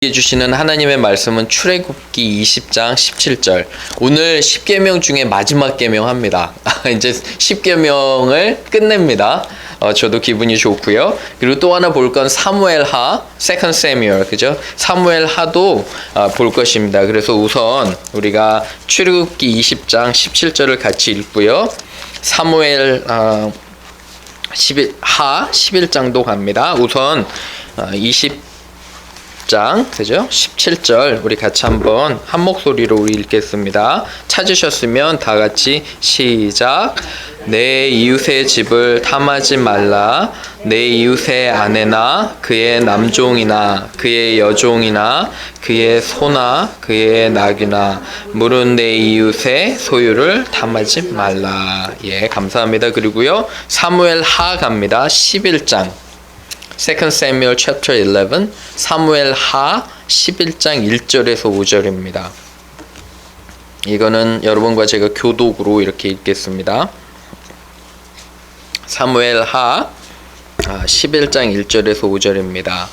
주시는 하나님의 말씀은 출애굽기 20장 17절. 오늘 10계명 중에 마지막 계명합니다. 이제 10계명을 끝냅니다. 저도 기분이 좋고요. 그리고 또 하나 볼 건 사무엘하, Second Samuel, 그죠? 사무엘하도 볼 것입니다. 그래서 우선 우리가 출애굽기 20장 17절을 같이 읽고요. 사무엘 11장도 갑니다. 우선 20장, 그죠? 17절 우리 같이 한번 한 목소리로 우리 읽겠습니다. 찾으셨으면 다 같이 시작. 내 이웃의 집을 탐하지 말라. 내 이웃의 아내나 그의 남종이나 그의 여종이나 그의 소나 그의 낙이나 물은 내 이웃의 소유를 탐하지 말라. 예, 감사합니다. 그리고요, 사무엘하 갑니다. 11장. Second Samuel chapter 11, 사무엘하 11장 1절에서 5절입니다. 이거는 여러분과 제가 교독으로 이렇게 읽겠습니다. 사무엘하 11장 1절에서 5절입니다.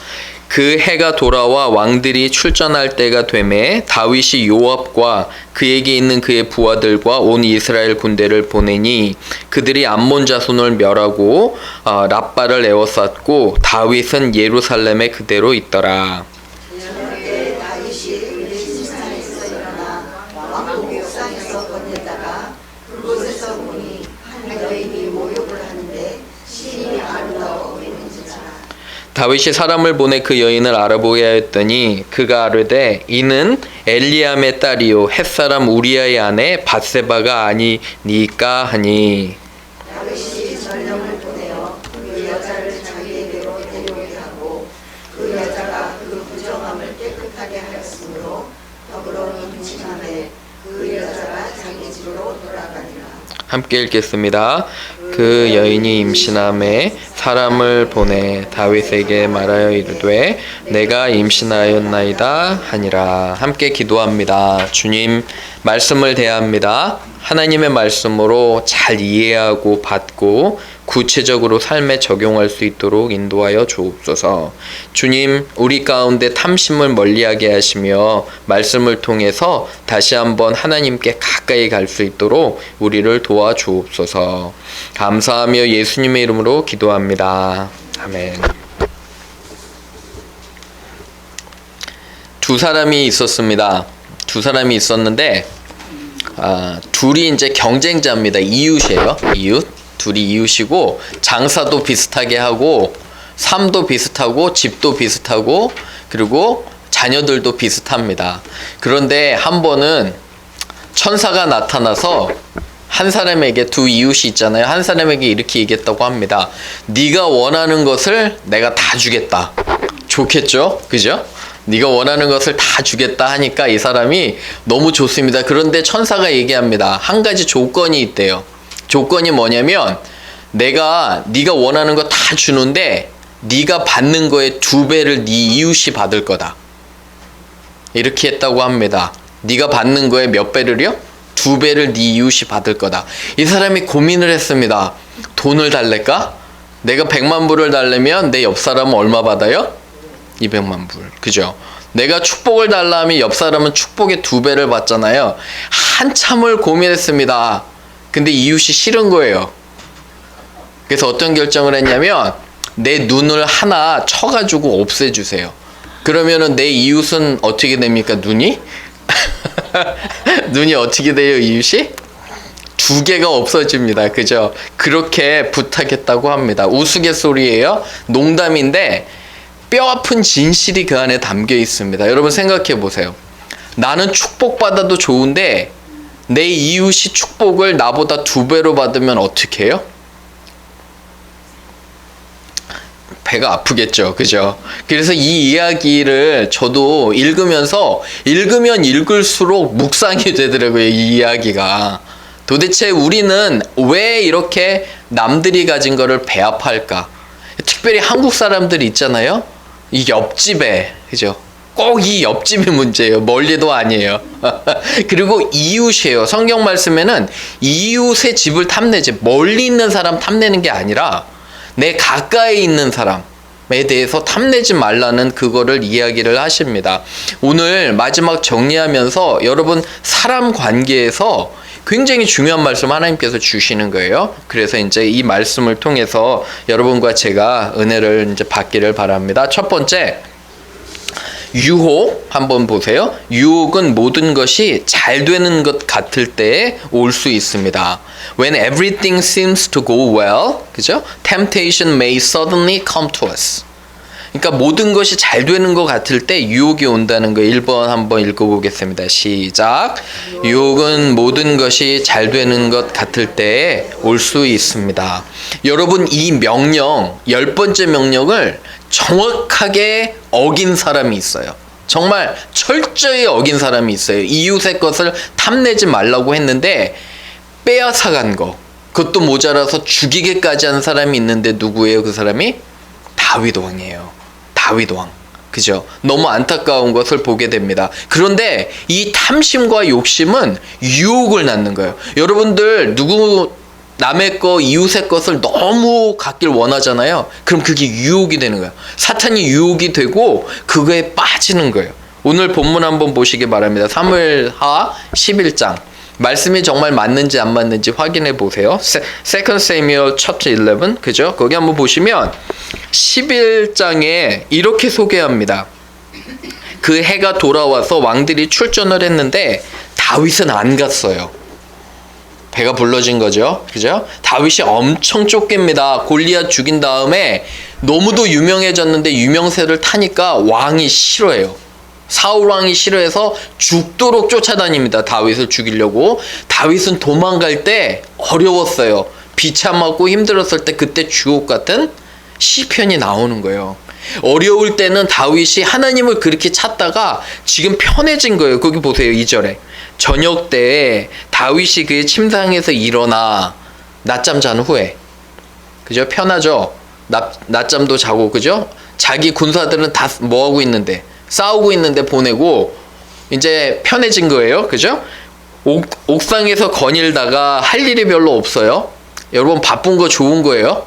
그 해가 돌아와 왕들이 출전할 때가 되매 다윗이 요압과 그에게 있는 그의 부하들과 온 이스라엘 군대를 보내니 그들이 암몬 자손을 멸하고 랍바를 에워쌌고 다윗은 예루살렘에 그대로 있더라. 다윗이 사람을 보내 그 여인을 알아보게 하였더니 그가 아뢰되 이는 엘리암의 딸이요 햇사람 우리아의 아내 밧세바가 아니니까 하니. 다윗이 전령을 보내어 그 여자를 자기에게로 데려오게 하고 그 여자가 그 부정함을 깨끗하게 하였으므로 더불어 임신함에 그 여자가 자기 집으로 돌아가니라. 함께 읽겠습니다. 그 여인이 임신함에 사람을 보내 다윗에게 말하여 이르되 내가 임신하였나이다 하니라. 함께 기도합니다. 주님, 말씀을 대합니다. 하나님의 말씀으로 잘 이해하고 받고 구체적으로 삶에 적용할 수 있도록 인도하여 주옵소서. 주님, 우리 가운데 탐심을 멀리하게 하시며 말씀을 통해서 다시 한번 하나님께 가까이 갈 수 있도록 우리를 도와주옵소서. 감사하며 예수님의 이름으로 기도합니다. 아멘. 두 사람이 있었습니다. 두 사람이 있었는데 둘이 이제 경쟁자입니다. 이웃이에요. 이웃. 둘이 이웃이고 장사도 비슷하게 하고 삶도 비슷하고 집도 비슷하고 그리고 자녀들도 비슷합니다. 그런데 한 번은 천사가 나타나서 한 사람에게, 두 이웃이 있잖아요. 한 사람에게 이렇게 얘기했다고 합니다. 네가 원하는 것을 내가 다 주겠다. 좋겠죠? 그죠? 네가 원하는 것을 다 주겠다 하니까 이 사람이 너무 좋습니다. 그런데 천사가 얘기합니다. 한 가지 조건이 있대요. 조건이 뭐냐면 네가 원하는 거 다 주는데 네가 받는 거의 2배를 네 이웃이 받을 거다. 이렇게 했다고 합니다. 네가 받는 거에 몇 배를요? 2배를 네 이웃이 받을 거다. 이 사람이 고민을 했습니다. 돈을 달랠까? 내가 100만 불을 달래면 내 옆 사람은 얼마 받아요? 200만 불. 그죠? 내가 축복을 달라 하면 옆 사람은 축복의 2배를 받잖아요. 한참을 고민했습니다. 근데 이웃이 싫은 거예요. 그래서 어떤 결정을 했냐면 내 눈을 하나 쳐가지고 없애주세요. 그러면은 내 이웃은 어떻게 됩니까? 눈이? 눈이 어떻게 돼요? 이웃이? 2개가 없어집니다. 그죠? 그렇게 부탁했다고 합니다. 우스갯소리예요. 농담인데 뼈아픈 진실이 그 안에 담겨 있습니다. 여러분 생각해 보세요. 나는 축복받아도 좋은데 내 이웃이 축복을 나보다 2배로 받으면 어떻게 해요? 배가 아프겠죠. 그죠? 그래서 이 이야기를 저도 읽으면 읽을수록 묵상이 되더라고요. 이 이야기가. 도대체 우리는 왜 이렇게 남들이 가진 거를 배합할까? 특별히 한국 사람들이 있잖아요. 이 옆집에, 그죠? 꼭 이 옆집이 문제예요. 멀리도 아니에요. 그리고 이웃이에요. 성경 말씀에는 이웃의 집을 탐내지, 멀리 있는 사람 탐내는 게 아니라 내 가까이 있는 사람, 대해서 탐내지 말라는 그거를 이야기를 하십니다. 오늘 마지막 정리하면서 여러분 사람 관계에서 굉장히 중요한 말씀 하나님께서 주시는 거예요. 그래서 이제 이 말씀을 통해서 여러분과 제가 은혜를 이제 받기를 바랍니다. 첫 번째, 유혹 한번 보세요. 유혹은 모든 것이 잘 되는 것 같을 때에 올 수 있습니다. When everything seems to go well, 그죠? Temptation may suddenly come to us. 그러니까 모든 것이 잘 되는 것 같을 때 유혹이 온다는 거. 1번 한번 읽어보겠습니다. 시작. 유혹은 모든 것이 잘 되는 것 같을 때에 올 수 있습니다. 여러분 이 명령, 10번째 명령을 정확하게 어긴 사람이 있어요. 정말 철저히 어긴 사람이 있어요. 이웃의 것을 탐내지 말라고 했는데 빼앗아간 거. 그것도 모자라서 죽이게까지 한 사람이 있는데 누구예요? 그 사람이? 다윗 왕이에요. 다윗 왕. 그죠? 너무 안타까운 것을 보게 됩니다. 그런데 이 탐심과 욕심은 유혹을 낳는 거예요. 여러분들 남의 거, 이웃의 것을 너무 갖길 원하잖아요. 그럼 그게 유혹이 되는 거예요. 사탄이 유혹이 되고 그거에 빠지는 거예요. 오늘 본문 한번 보시기 바랍니다. 사무엘하 11장. 말씀이 정말 맞는지 안 맞는지 확인해 보세요. 2 Samuel chapter 11. 그죠? 거기 한번 보시면 11장에 이렇게 소개합니다. 그 해가 돌아와서 왕들이 출전을 했는데 다윗은 안 갔어요. 배가 불러진 거죠. 그죠? 다윗이 엄청 쫓깁니다. 골리앗 죽인 다음에 너무도 유명해졌는데 유명세를 타니까 왕이 싫어해요. 사울 왕이 싫어해서 죽도록 쫓아다닙니다. 다윗을 죽이려고. 다윗은 도망갈 때 어려웠어요. 비참하고 힘들었을 때 그때 주옥 같은 시편이 나오는 거예요. 어려울 때는 다윗이 하나님을 그렇게 찾다가 지금 편해진 거예요. 거기 보세요. 2절에. 저녁 때에 다윗이 그 침상에서 일어나 낮잠 잔 후에, 그죠? 편하죠? 낮잠도 자고, 그죠? 자기 군사들은 다 뭐하고 있는데, 싸우고 있는데 보내고 이제 편해진 거예요. 그죠? 옥상에서 거닐다가 할 일이 별로 없어요. 여러분 바쁜 거 좋은 거예요.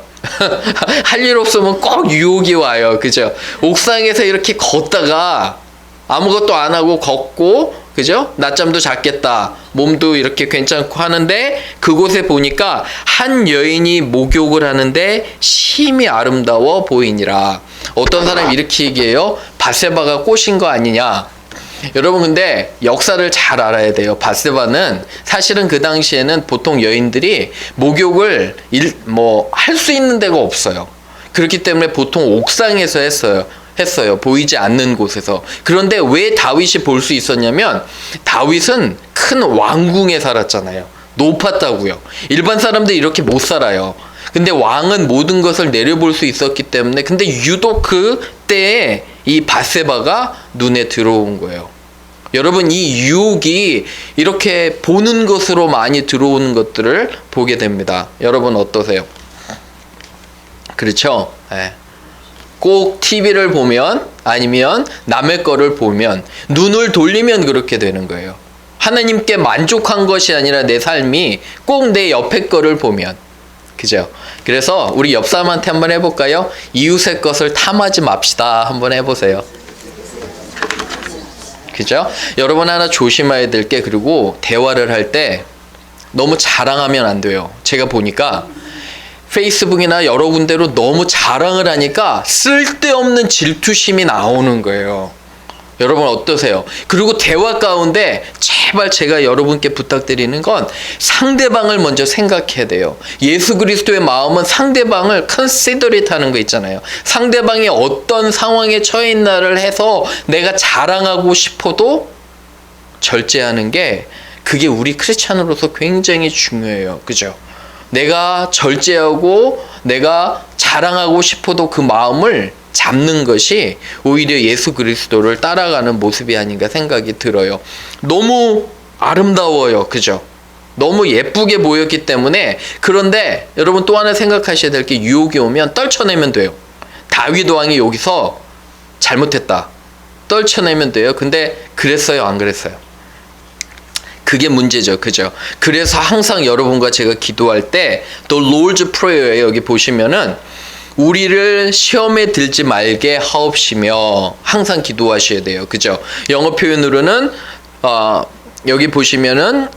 할 일 없으면 꼭 유혹이 와요. 그죠? 옥상에서 이렇게 걷다가 아무것도 안 하고 걷고, 그죠? 낮잠도 잤겠다. 몸도 이렇게 괜찮고 하는데 그곳에 보니까 한 여인이 목욕을 하는데 심히 아름다워 보이니라. 어떤 사람이 이렇게 얘기해요. 바세바가 꼬신 거 아니냐. 여러분 근데 역사를 잘 알아야 돼요. 바세바는 사실은 그 당시에는 보통 여인들이 목욕을 할 수 있는 데가 없어요. 그렇기 때문에 보통 옥상에서 했어요. 보이지 않는 곳에서. 그런데 왜 다윗이 볼 수 있었냐면 다윗은 큰 왕궁에 살았잖아요. 높았다고요. 일반 사람들이 이렇게 못 살아요. 근데 왕은 모든 것을 내려볼 수 있었기 때문에, 근데 유독 그때에 이 바세바가 눈에 들어온 거예요. 여러분 이 유혹이 이렇게 보는 것으로 많이 들어오는 것들을 보게 됩니다. 여러분 어떠세요? 그렇죠? 네. 꼭 TV를 보면 아니면 남의 거를 보면 눈을 돌리면 그렇게 되는 거예요. 하나님께 만족한 것이 아니라 내 삶이 꼭 내 옆에 거를 보면. 그죠? 그래서 우리 옆 사람한테 한번 해볼까요? 이웃의 것을 탐하지 맙시다. 한번 해보세요. 그죠? 여러분 하나 조심해야 될 게, 그리고 대화를 할 때 너무 자랑하면 안 돼요. 제가 보니까 페이스북이나 여러 군데로 너무 자랑을 하니까 쓸데없는 질투심이 나오는 거예요. 여러분 어떠세요? 그리고 대화 가운데 제발 제가 여러분께 부탁드리는 건 상대방을 먼저 생각해야 돼요. 예수 그리스도의 마음은 상대방을 considerate 하는 거 있잖아요. 상대방이 어떤 상황에 처해 있나를 해서 내가 자랑하고 싶어도 절제하는 게, 그게 우리 크리스찬으로서 굉장히 중요해요. 그죠? 내가 절제하고 내가 자랑하고 싶어도 그 마음을 잡는 것이 오히려 예수 그리스도를 따라가는 모습이 아닌가 생각이 들어요. 너무 아름다워요. 그죠? 너무 예쁘게 보였기 때문에. 그런데 여러분 또 하나 생각하셔야 될 게, 유혹이 오면 떨쳐내면 돼요. 다윗 왕이 여기서 잘못했다. 떨쳐내면 돼요. 근데 그랬어요? 안 그랬어요? 그게 문제죠. 그죠? 그래서 항상 여러분과 제가 기도할 때 The Lord's Prayer에 여기 보시면은 우리를 시험에 들지 말게 하옵시며 항상 기도하셔야 돼요. 그죠? 영어 표현으로는 여기 보시면은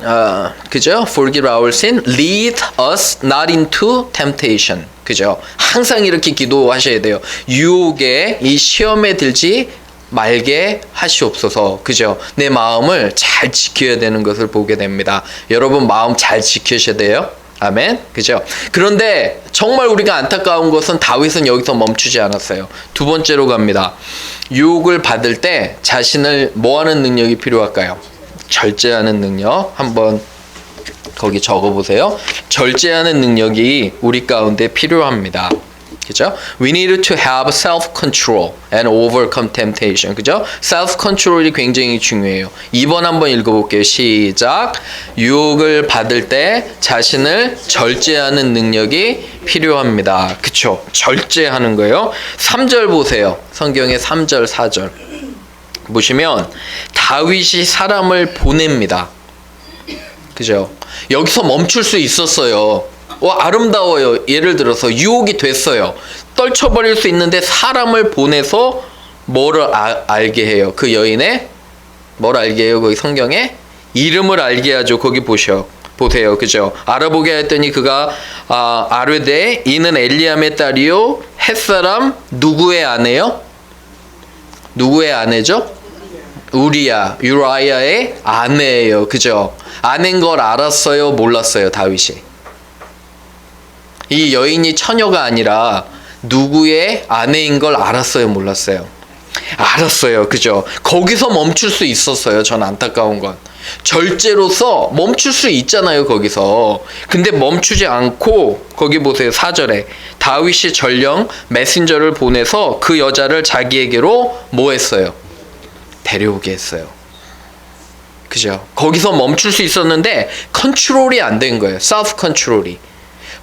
그죠? Forgive our sin, lead us not into temptation. 그죠? 항상 이렇게 기도하셔야 돼요. 유혹에 이 시험에 들지 말게 하시옵소서. 그죠? 내 마음을 잘 지켜야 되는 것을 보게 됩니다. 여러분 마음 잘 지키셔야 돼요. 아멘. 그죠? 그런데 정말 우리가 안타까운 것은 다윗은 여기서 멈추지 않았어요. 두 번째로 갑니다. 유혹을 받을 때 자신을 뭐 하는 능력이 필요할까요? 절제하는 능력. 한번 거기 적어보세요. 절제하는 능력이 우리 가운데 필요합니다. 그죠? We need to have self-control and overcome temptation. 그죠? self-control이 굉장히 중요해요. 2번 한번 읽어볼게요. 시작. 유혹을 받을 때 자신을 절제하는 능력이 필요합니다. 그쵸? 절제하는 거예요. 3절 보세요. 성경의 3절, 4절. 보시면 다윗이 사람을 보냅니다. 그죠? 여기서 멈출 수 있었어요. 아름다워요. 예를 들어서 유혹이 됐어요. 떨쳐버릴 수 있는데 사람을 보내서 뭐를 알게 해요? 그 여인의 뭘 알게 해요? 거기 성경에 이름을 알게 하죠. 거기 보세요. 그죠? 알아보게 했더니 그가 아뢰되 이는 엘리암의 딸이요 햇사람 누구의 아내요? 누구의 아내죠? 유라야의 아내예요. 그죠? 아내인 걸 알았어요? 몰랐어요? 다윗이. 이 여인이 처녀가 아니라 누구의 아내인 걸 알았어요? 몰랐어요? 알았어요. 그죠? 거기서 멈출 수 있었어요. 전 안타까운 건. 절제로서 멈출 수 있잖아요. 거기서. 근데 멈추지 않고 거기 보세요. 4절에 다윗이 전령 메신저를 보내서 그 여자를 자기에게로 뭐 했어요? 데려오게 했어요. 그죠? 거기서 멈출 수 있었는데 컨트롤이 안 된 거예요. 셀프 컨트롤이.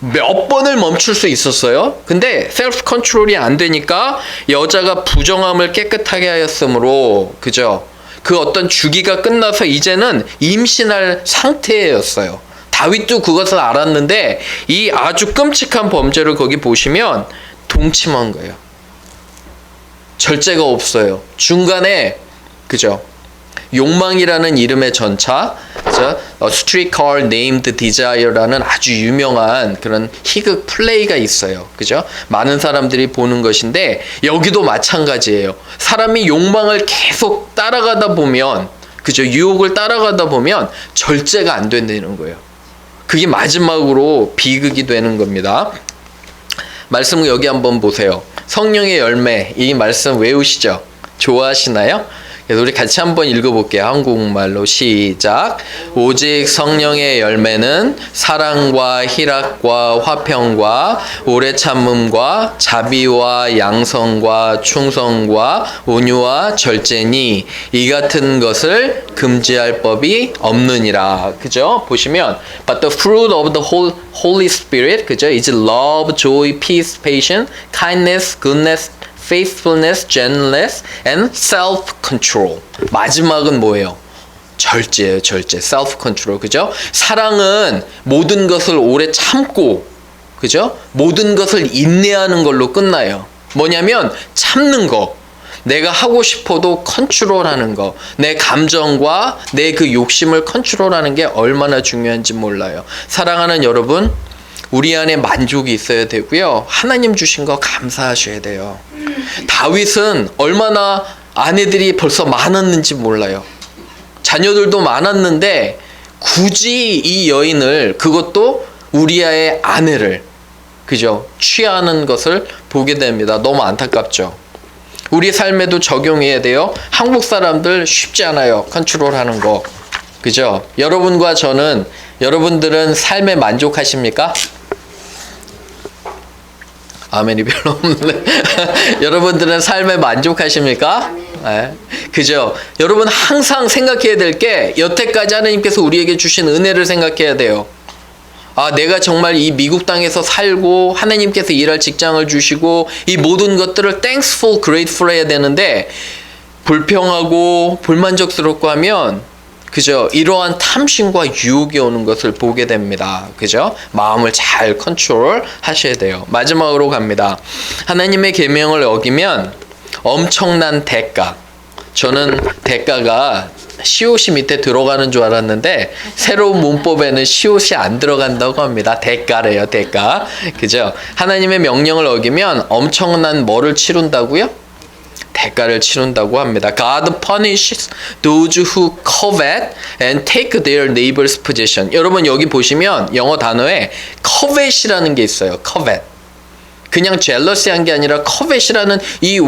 몇 번을 멈출 수 있었어요. 근데 셀프 컨트롤이 안 되니까 여자가 부정함을 깨끗하게 하였으므로 그죠? 그 어떤 주기가 끝나서 이제는 임신할 상태였어요. 다윗도 그것을 알았는데 이 아주 끔찍한 범죄를 거기 보시면 동침한 거예요. 절제가 없어요. 중간에 그죠? 욕망이라는 이름의 전차, A Streetcar Named Desire라는 아주 유명한 그런 희극 플레이가 있어요. 그죠? 많은 사람들이 보는 것인데 여기도 마찬가지예요. 사람이 욕망을 계속 따라가다 보면, 그죠? 유혹을 따라가다 보면 절제가 안 된다는 거예요. 그게 마지막으로 비극이 되는 겁니다. 말씀을 여기 한번 보세요. 성령의 열매, 이 말씀 외우시죠? 좋아하시나요? 그래서 우리 같이 한번 읽어볼게요. 한국말로 시작. 오직 성령의 열매는 사랑과 희락과 화평과 오래 참음과 자비와 양성과 충성과 온유와 절제니 이 같은 것을 금지할 법이 없느니라. 그죠? 보시면 But the fruit of the Holy Spirit, 그죠? is love, joy, peace, patience, kindness, goodness, faithfulness, gentleness, and self-control. 마지막은 뭐예요? 절제예요. 절제. self-control. 그죠? 사랑은 모든 것을 오래 참고, 그죠? 모든 것을 인내하는 걸로 끝나요. 뭐냐면 참는 거. 내가 하고 싶어도 컨트롤하는 거. 내 감정과 내 그 욕심을 컨트롤하는 게 얼마나 중요한지 몰라요. 사랑하는 여러분, 우리 안에 만족이 있어야 되고요. 하나님 주신 거 감사하셔야 돼요. 다윗은 얼마나 아내들이 벌써 많았는지 몰라요. 자녀들도 많았는데 굳이 이 여인을, 그것도 우리아의 아내를, 그죠? 취하는 것을 보게 됩니다. 너무 안타깝죠. 우리 삶에도 적용해야 돼요. 한국 사람들 쉽지 않아요. 컨트롤하는 거. 그죠? 여러분과 저는, 여러분들은 삶에 만족하십니까? 아멘이 별로 없는데. 여러분들은 삶에 만족하십니까? 네. 그죠? 여러분 항상 생각해야 될 게, 여태까지 하나님께서 우리에게 주신 은혜를 생각해야 돼요. 내가 정말 이 미국 땅에서 살고 하나님께서 일할 직장을 주시고 이 모든 것들을 thankful, grateful 해야 되는데, 불평하고 불만족스럽고 하면 그죠? 이러한 탐심과 유혹이 오는 것을 보게 됩니다. 그죠? 마음을 잘 컨트롤 하셔야 돼요. 마지막으로 갑니다. 하나님의 계명을 어기면 엄청난 대가. 저는 대가가 시옷이 밑에 들어가는 줄 알았는데 새로운 문법에는 시옷이 안 들어간다고 합니다. 대가래요, 대가. 그죠? 하나님의 명령을 어기면 엄청난 뭐를 치룬다고요? 대가를 치른다고 합니다. God punishes those who covet and take their neighbor's possession. 여러분 여기 보시면 영어 단어에 covet이라는 게 있어요. covet. 그냥 jealousy한 게 아니라 covet이라는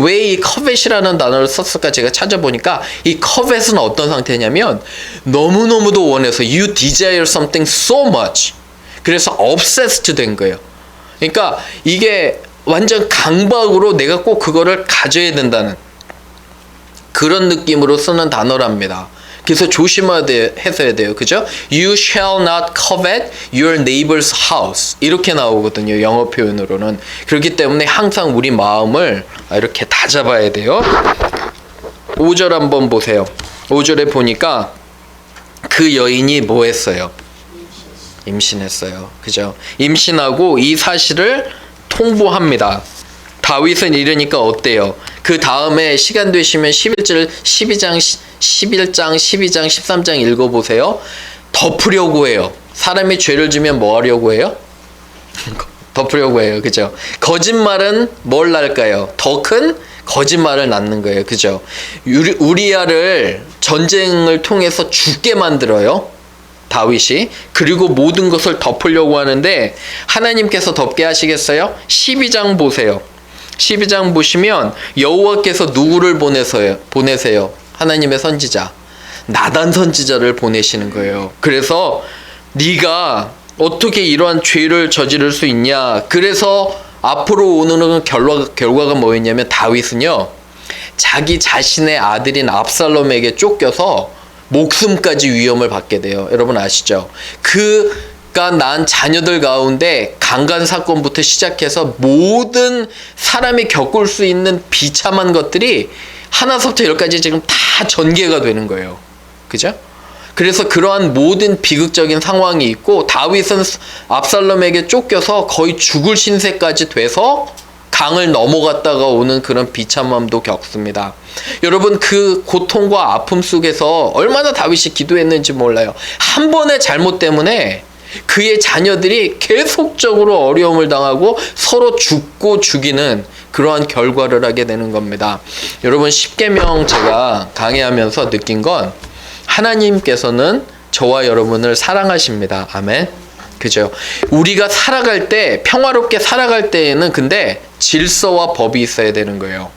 왜 이 covet이라는 단어를 썼을까 제가 찾아보니까 이 covet은 어떤 상태냐면 너무너무도 원해서 you desire something so much. 그래서 obsessed 된 거예요. 그러니까 이게 완전 강박으로 내가 꼭 그거를 가져야 된다는 그런 느낌으로 쓰는 단어랍니다. 그래서 조심해야 돼요. 그죠? You shall not covet your neighbor's house. 이렇게 나오거든요. 영어 표현으로는. 그렇기 때문에 항상 우리 마음을 이렇게 다잡아야 돼요. 5절 한번 보세요. 5절에 보니까 그 여인이 뭐 했어요? 임신했어요. 그죠? 임신하고 이 사실을 통보합니다. 다윗은 이러니까 어때요? 그 다음에 시간 되시면 11장, 12장, 13장 읽어보세요. 덮으려고 해요. 사람이 죄를 지면 뭐 하려고 해요? 덮으려고 해요. 그죠? 거짓말은 뭘 낳을까요? 더 큰 거짓말을 낳는 거예요. 그죠? 우리아를 전쟁을 통해서 죽게 만들어요. 다윗이. 그리고 모든 것을 덮으려고 하는데 하나님께서 덮게 하시겠어요? 12장 보세요. 12장 보시면 여호와께서 누구를 보내세요? 하나님의 선지자. 나단 선지자를 보내시는 거예요. 그래서 네가 어떻게 이러한 죄를 저지를 수 있냐. 그래서 앞으로 오는 결과가 뭐였냐면 다윗은요. 자기 자신의 아들인 압살롬에게 쫓겨서 목숨까지 위험을 받게 돼요. 여러분 아시죠? 그가 난 자녀들 가운데 강간 사건부터 시작해서 모든 사람이 겪을 수 있는 비참한 것들이 하나부터 열까지 지금 다 전개가 되는 거예요. 그죠? 그래서 그러한 모든 비극적인 상황이 있고 다윗은 압살롬에게 쫓겨서 거의 죽을 신세까지 돼서 강을 넘어갔다가 오는 그런 비참함도 겪습니다. 여러분 그 고통과 아픔 속에서 얼마나 다윗이 기도했는지 몰라요. 한 번의 잘못 때문에 그의 자녀들이 계속적으로 어려움을 당하고 서로 죽고 죽이는 그러한 결과를 하게 되는 겁니다. 여러분 십계명 제가 강의하면서 느낀 건 하나님께서는 저와 여러분을 사랑하십니다. 아멘. 그죠? 우리가 살아갈 때 평화롭게 살아갈 때에는 근데 질서와 법이 있어야 되는 거예요.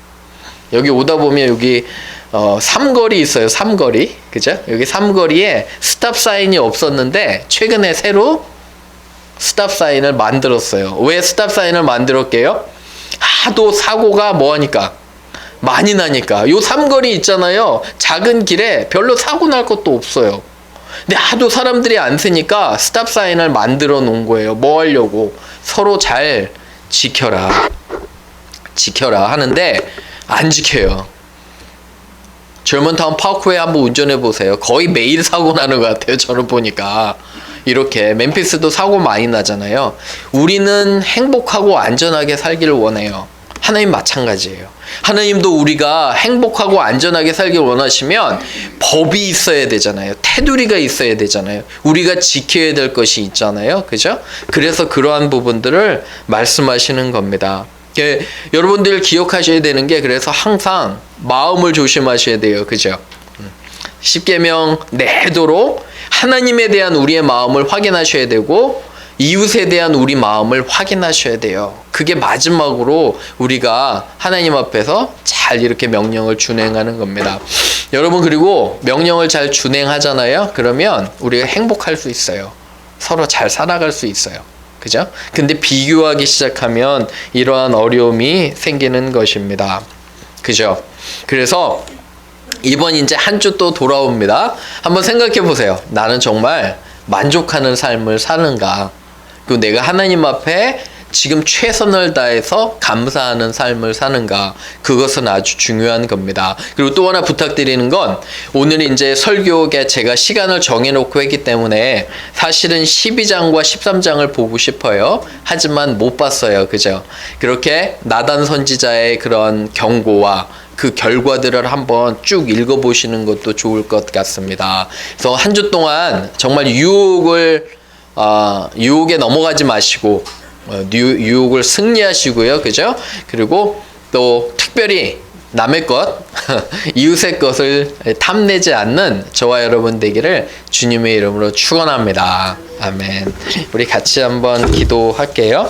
여기 오다 보면 여기 삼거리 있어요. 삼거리. 그죠? 여기 삼거리에 스탑 사인이 없었는데 최근에 새로 스탑 사인을 만들었어요. 왜 스탑 사인을 만들었게요? 하도 사고가 뭐하니까 많이 나니까. 요 삼거리 있잖아요. 작은 길에 별로 사고 날 것도 없어요. 근데 하도 사람들이 안 쓰니까 스탑 사인을 만들어 놓은 거예요. 뭐 하려고? 서로 잘 지켜라 하는데 안 지켜요. 젊은타운 파크웨이 한번 운전해 보세요. 거의 매일 사고 나는 것 같아요. 저를 보니까. 이렇게 멤피스도 사고 많이 나잖아요. 우리는 행복하고 안전하게 살기를 원해요. 하나님 마찬가지예요. 하나님도 우리가 행복하고 안전하게 살길 원하시면 법이 있어야 되잖아요. 테두리가 있어야 되잖아요. 우리가 지켜야 될 것이 있잖아요. 그죠? 그래서 그러한 부분들을 말씀하시는 겁니다. 여러분들 기억하셔야 되는 게 그래서 항상 마음을 조심하셔야 돼요. 그죠? 십계명 내도록 하나님에 대한 우리의 마음을 확인하셔야 되고 이웃에 대한 우리 마음을 확인하셔야 돼요. 그게 마지막으로 우리가 하나님 앞에서 잘 이렇게 명령을 준행하는 겁니다. 여러분 그리고 명령을 잘 준행하잖아요. 그러면 우리가 행복할 수 있어요. 서로 잘 살아갈 수 있어요. 그죠? 근데 비교하기 시작하면 이러한 어려움이 생기는 것입니다. 그죠? 그래서 이번 이제 한 주 또 돌아옵니다. 한번 생각해 보세요. 나는 정말 만족하는 삶을 사는가? 그리고 내가 하나님 앞에 지금 최선을 다해서 감사하는 삶을 사는가, 그것은 아주 중요한 겁니다. 그리고 또 하나 부탁드리는 건, 오늘 이제 설교에 제가 시간을 정해놓고 했기 때문에 사실은 12장과 13장을 보고 싶어요. 하지만 못 봤어요. 그죠? 그렇게 나단 선지자의 그런 경고와 그 결과들을 한번 쭉 읽어보시는 것도 좋을 것 같습니다. 그래서 한 주 동안 정말 유혹에 넘어가지 마시고, 유혹을 승리하시고요. 그죠? 그리고 또 특별히 남의 것, 이웃의 것을 탐내지 않는 저와 여러분 되기를 주님의 이름으로 축원합니다. 아멘. 우리 같이 한번 기도할게요.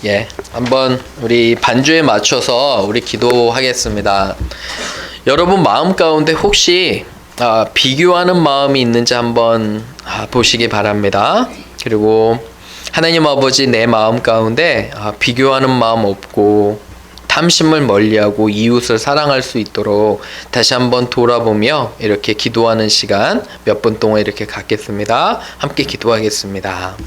예, 한번 우리 반주에 맞춰서 우리 기도하겠습니다. 여러분 마음 가운데 혹시 비교하는 마음이 있는지 한번 보시기 바랍니다. 그리고 하나님 아버지, 내 마음 가운데 비교하는 마음 없고 탐심을 멀리하고 이웃을 사랑할 수 있도록 다시 한번 돌아보며 이렇게 기도하는 시간 몇 분 동안 이렇게 갖겠습니다. 함께 기도하겠습니다.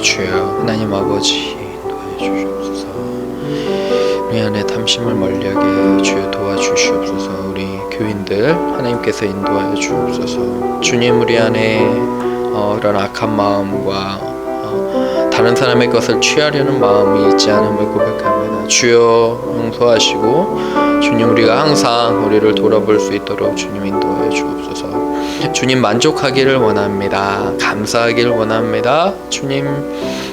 주여 하나님 아버지, 인도하여 주시옵소서. 우리 안에 탐심을 멀리하게 주여 도와주시옵소서. 우리 교인들 하나님께서 인도하여 주옵소서. 주님, 우리 안에 이런 악한 마음과 다른 사람의 것을 취하려는 마음이 있지 않음을 고백합니다. 주여 용서하시고 주님, 우리가 항상 우리를 돌아볼 수 있도록 주님 인도하여 주옵소서. 주님, 만족하기를 원합니다. 감사하기를 원합니다. 주님,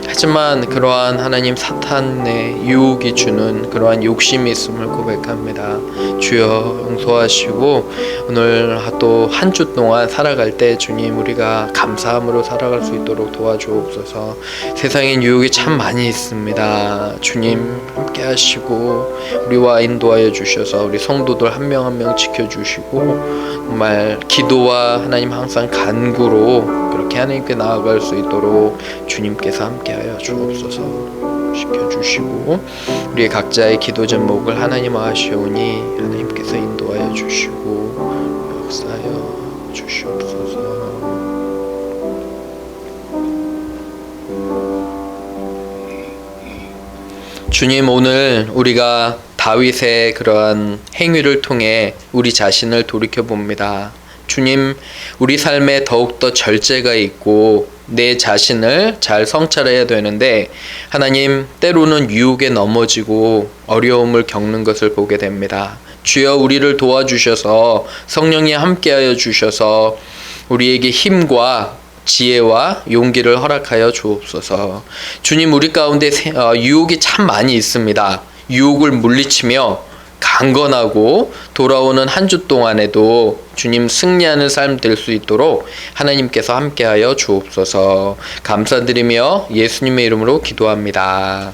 하지만 그러한 하나님 사탄의 유혹이 주는 그러한 욕심이 있음을 고백합니다. 주여 용서하시고 오늘 또 한 주 동안 살아갈 때 주님, 우리가 감사함으로 살아갈 수 있도록 도와주옵소서. 세상엔 유혹이 참 많이 있습니다. 주님 함께 하시고 우리와 인도하여 주셔서 우리 성도들 한 명 한 명 지켜주시고 정말 기도와 하나님 항상 간구로 그렇게 하나님께 나아갈 수 있도록 주님께서 함께하여 주옵소서. 시켜주시고 우리의 각자의 기도 제목을 하나님 아시오니 하나님께서 인도하여 주시고 역사하여 주시옵소서. 주님, 오늘 우리가 다윗의 그러한 행위를 통해 우리 자신을 돌이켜봅니다. 주님, 우리 삶에 더욱더 절제가 있고 내 자신을 잘 성찰해야 되는데 하나님, 때로는 유혹에 넘어지고 어려움을 겪는 것을 보게 됩니다. 주여, 우리를 도와주셔서 성령이 함께하여 주셔서 우리에게 힘과 지혜와 용기를 허락하여 주옵소서. 주님, 우리 가운데 유혹이 참 많이 있습니다. 유혹을 물리치며 강건하고 돌아오는 한 주 동안에도 주님 승리하는 삶 될 수 있도록 하나님께서 함께하여 주옵소서. 감사드리며 예수님의 이름으로 기도합니다.